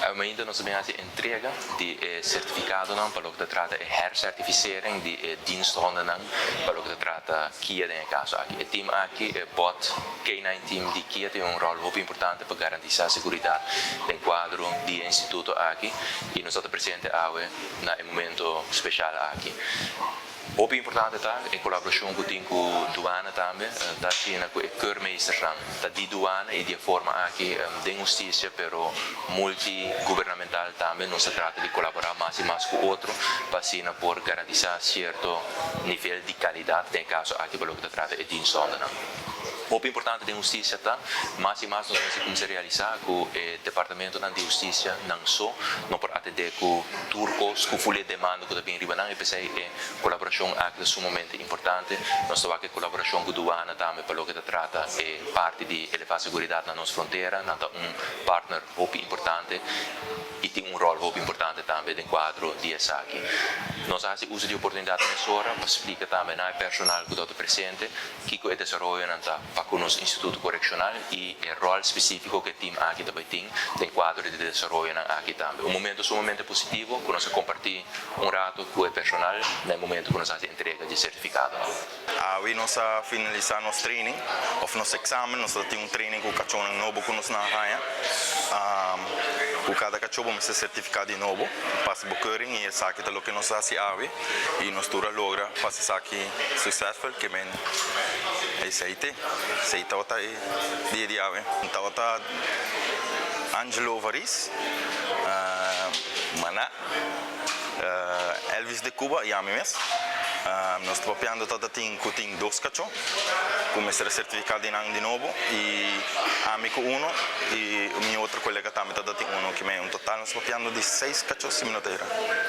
Ainda nós também entrega de certificado não para o que trata de hercertificering de diensthonden não para o que trata Kia em caso aqui. O time aqui bot K9 team de Kia tem rol muito importante para garantir a segurança do quadro do instituto aqui e nós estamos presentes no momento especial aqui. Ook importante tá em colaboração com a douana também, da China com o keurmeester da douana e de forma aqui de justiça, pero multigovernamental também, não se trata de colaborar mais e mais com o outro, para por garantir certo nível de qualidade, em caso aqui para o que trata de diensthonden. Muito importante de justiça tá, mais e mais nós vamos realizar com o departamento de justiça não só, não por atender com turcos, com folha de demanda que também riba não, e pensei colaboração aqui sumamente importante, nós estamos aqui colaboração com a douana também para o que trata parte de elevar a segurança na nossa fronteira, nós partner muito importante e tem rol muito importante também no quadro de aqui. Nós fazemos uso de oportunidade nessa hora para explicar também ao personal que está presente que o desenvolvimento para o nosso instituto correccional e o rol específico que o time aqui também tem no quadro de desenvolvimento aqui também. Momento sumamente positivo que nós compartilhamos rato com o personal no momento que nós fazemos entrega de certificado. Hoje nós finalizamos nosso training, ou nosso exame, nós temos training com o cachorro novo que nós na raia. Com cada cachorro vamos ser certificado de novo, passa o keuring e isso aqui é o que nós fazemos e nós logra fazer isso aqui successful, que men aceite outra dia de ave. Então tá Angelo Varis, Maná, Elvis de Cuba e a mim mesmo. Nós estamos trabalhando todo tem dois cachorros, como ser certificado de novo e amigo uno e o meu outro colega também todo tem um que é um total nós estamos trabalhando de 6 cachorros simultâneos.